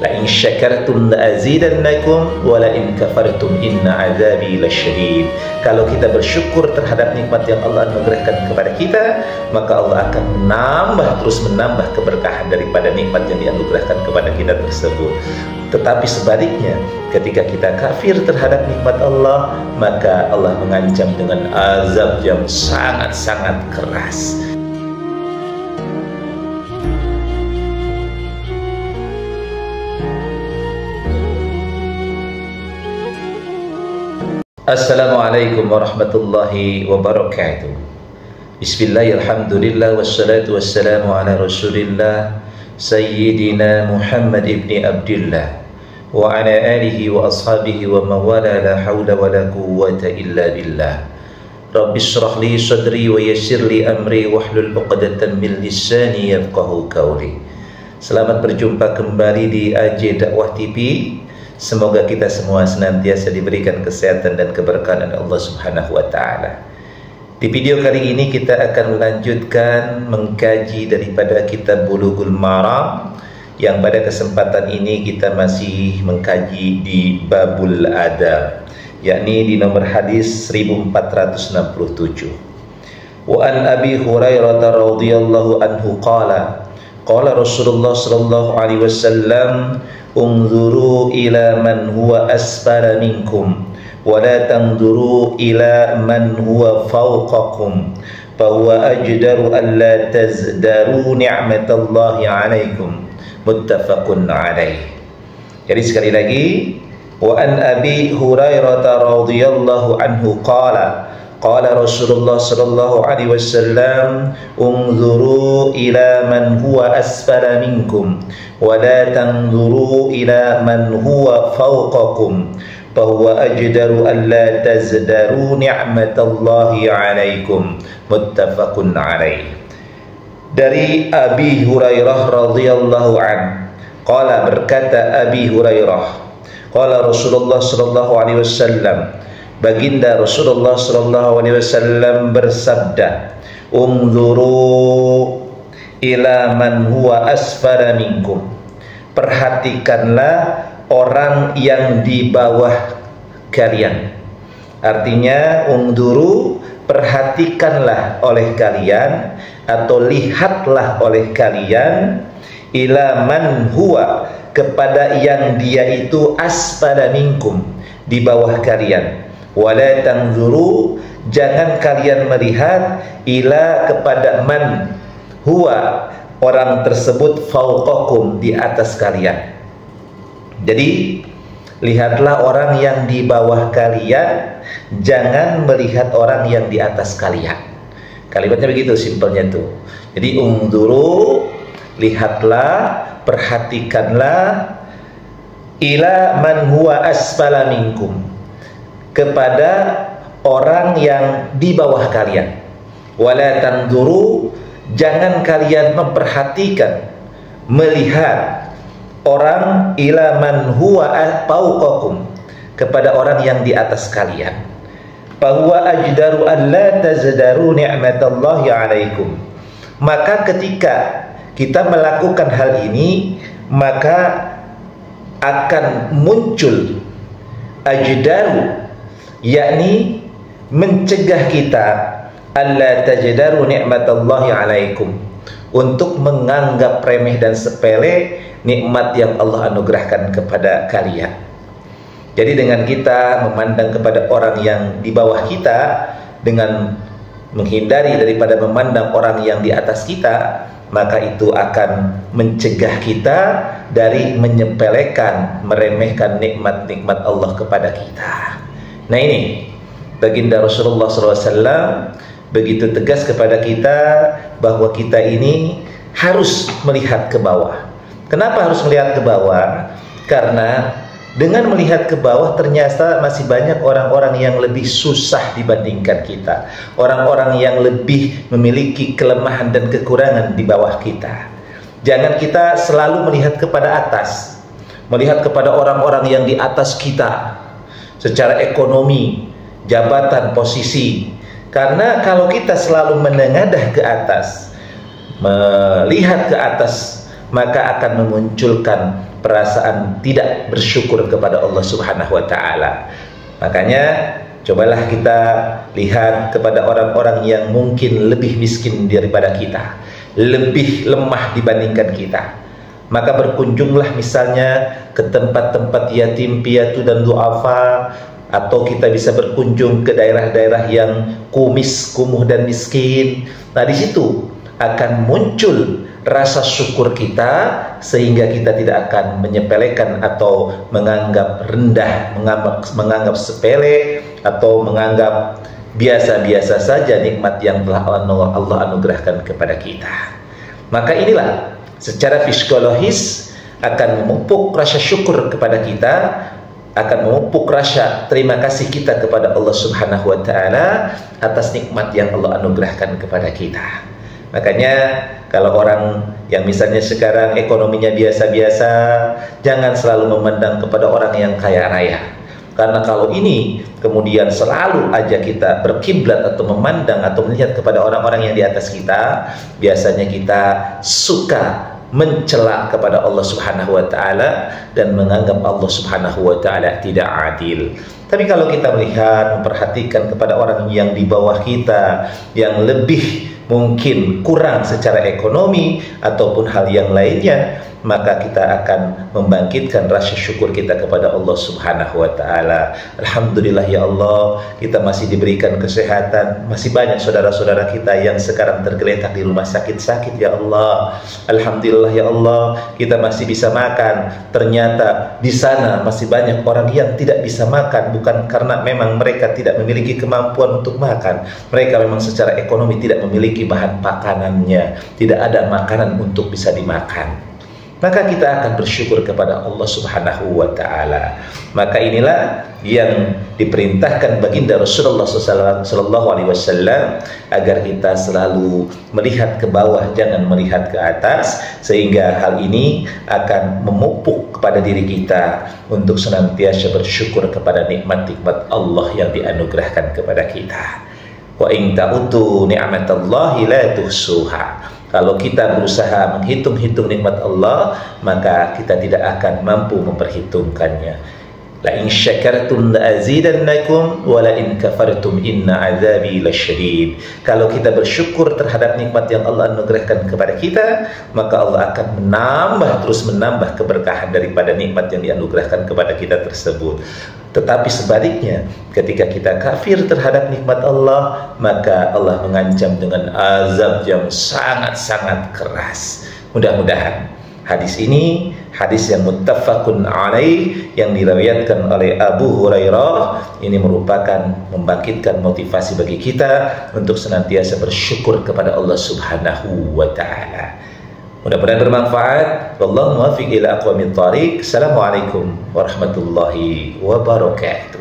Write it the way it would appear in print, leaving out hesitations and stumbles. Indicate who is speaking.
Speaker 1: La in syakartum la azidannakum wa la in kafartum inna azabi lasyadid. Kalau kita bersyukur terhadap nikmat yang Allah anugerahkan kepada kita, maka Allah akan terus menambah keberkahan daripada nikmat yang dianugerahkan kepada kita tersebut. Tetapi sebaliknya, ketika kita kafir terhadap nikmat Allah, maka Allah mengancam dengan azab yang sangat-sangat keras. Assalamualaikum warahmatullahi wabarakatuh. Bismillahirrahmanirrahim. Wassalatu wassalamu ala rasulillah Sayyidina Muhammad ibn Abdullah wa ala alihi wa ashabihi wa mawala la hawla wa la quwwata illa billah. Rabbi shrah li sadri wa yassir li amri wahlul 'uqdatam min lisani yafqahu qawli. Selamat berjumpa kembali di AJ Dakwah TV. Semoga kita semua senantiasa diberikan kesehatan dan keberkahan oleh Allah Subhanahu wa taala. Di video kali ini kita akan melanjutkan mengkaji daripada kitab Bulughul Maram, yang pada kesempatan ini kita masih mengkaji di Babul Adab, yakni di nomor hadis 1467. Wa an Abi Hurairah radhiyallahu anhu qala Rasulullah sallallahu alaihi wasallam unzuru ila man huwa asfala minkum wa la tanzuru ila man huwa fawqakum fa huwa ajdaru an la tazdaru ni'matallahi 'alaikum, muttafaqun 'alaih. Jadi sekali lagi, wa an Abi Hurairah radhiyallahu anhu qala Rasulullah sallallahu alaihi wasallam unzuru ila man huwa asfala minkum wa la tanzuru ila man huwa fawqakum fa huwa ajdaru an la tazdaru ni'matallahi 'alaikum, muttafaqun 'alaih. Dari Abi Hurairah radhiyallahu an, qala, berkata Abi Hurairah, qala Rasulullah sallallahu alaihi wasallam, baginda Rasulullah sallallahu alaihi wasallam bersabda, unzuru ila man huwa asfara minkum, perhatikanlah orang yang di bawah kalian. Artinya unzuru, perhatikanlah oleh kalian atau lihatlah oleh kalian, ila man huwa, kepada yang dia itu asfara minkum, di bawah kalian. Wala tanzuru, jangan kalian melihat, ila, kepada man huwa, orang tersebut fauqakum, di atas kalian. Jadi lihatlah orang yang di bawah kalian, jangan melihat orang yang di atas kalian. Kalimatnya begitu simpelnya tuh. Jadi unzuru, lihatlah, perhatikanlah, ila man huwa asfala minkum, kepada orang yang di bawah kalian. Wala tanzuru, jangan kalian memperhatikan, melihat orang, ila man huwa fawqakum, kepada orang yang di atas kalian. Fa huwa ajdaru an la tazdaru ni'matallahi 'alaikum. Maka ketika kita melakukan hal ini, maka akan muncul ajdaru, yakni mencegah kita, alla tajdaru ni'matallahi 'alaikum, untuk menganggap remeh dan sepele nikmat yang Allah anugerahkan kepada kalian. Jadi dengan kita memandang kepada orang yang di bawah kita, dengan menghindari daripada memandang orang yang di atas kita, maka itu akan mencegah kita dari menyepelekan, meremehkan nikmat-nikmat Allah kepada kita. Nah ini, baginda Rasulullah SAW begitu tegas kepada kita bahwa kita ini harus melihat ke bawah. Kenapa harus melihat ke bawah? Karena dengan melihat ke bawah ternyata masih banyak orang-orang yang lebih susah dibandingkan kita, orang-orang yang lebih memiliki kelemahan dan kekurangan di bawah kita. Jangan kita selalu melihat kepada atas, melihat kepada orang-orang yang di atas kita secara ekonomi, jabatan, posisi. Karena kalau kita selalu menengadah ke atas, melihat ke atas maka akan memunculkan perasaan tidak bersyukur kepada Allah Subhanahu wa taala. Makanya cobalah kita lihat kepada orang-orang yang mungkin lebih miskin daripada kita, lebih lemah dibandingkan kita. Maka berkunjunglah misalnya ke tempat-tempat yatim piatu dan duafa, atau kita bisa berkunjung ke daerah-daerah yang kumuh dan miskin. Nah, di situ akan muncul rasa syukur kita, sehingga kita tidak akan menyepelekan atau menganggap rendah, menganggap sepele, atau menganggap biasa-biasa saja nikmat yang telah Allah anugerahkan kepada kita. Maka inilah secara psikologis akan memupuk rasa syukur kepada kita, akan memupuk rasa terima kasih kita kepada Allah Subhanahu wa taala atas nikmat yang Allah anugerahkan kepada kita. Makanya kalau orang yang misalnya sekarang ekonominya biasa-biasa, jangan selalu memandang kepada orang yang kaya raya. Karena kalau ini kemudian selalu aja kita berkiblat atau memandang atau melihat kepada orang-orang yang di atas kita, biasanya kita suka mencela kepada Allah Subhanahu wa taala dan menganggap Allah Subhanahu wa taala tidak adil. Tapi kalau kita melihat, memperhatikan kepada orang yang di bawah kita, yang lebih mungkin kurang secara ekonomi ataupun hal yang lainnya, maka kita akan membangkitkan rasa syukur kita kepada Allah Subhanahu wa taala. Alhamdulillah ya Allah, kita masih diberikan kesehatan. Masih banyak saudara-saudara kita yang sekarang tergeletak di rumah sakit-sakit ya Allah. Alhamdulillah ya Allah, kita masih bisa makan. Ternyata di sana masih banyak orang yang tidak bisa makan, bukan karena memang mereka tidak memiliki kemampuan untuk makan. Mereka memang secara ekonomi tidak memiliki bahan makanannya, tidak ada makanan untuk bisa dimakan. Maka kita akan bersyukur kepada Allah Subhanahu wa taala. Maka inilah yang diperintahkan baginda Rasulullah sallallahu alaihi wasallam, agar kita selalu melihat ke bawah, jangan melihat ke atas, sehingga hal ini akan memupuk kepada diri kita untuk senantiasa bersyukur kepada nikmat-nikmat Allah yang dianugerahkan kepada kita. Wa in ta'uddu ni'matallahi la tuhsuha. Kalau kita berusaha menghitung-hitung nikmat Allah, maka kita tidak akan mampu memperhitungkannya. La in syakartum la azidannakum wa la in kafartum inna azabi lasyadid. Kalau kita bersyukur terhadap nikmat yang Allah anugerahkan kepada kita, maka Allah akan terus menambah keberkahan daripada nikmat yang dianugerahkan kepada kita tersebut. Tetapi sebaliknya, ketika kita kafir terhadap nikmat Allah, maka Allah mengancam dengan azab yang sangat-sangat keras. Mudah-mudahan hadis ini hadis yang muttafaqun alaih, yang diriwayatkan oleh Abu Hurairah, ini merupakan membangkitkan motivasi bagi kita untuk senantiasa bersyukur kepada Allah Subhanahu wa taala. Mudah-mudahan bermanfaat. Wallahu muwaffiq ila aqwamit thariq. Assalamualaikum warahmatullahi wabarakatuh.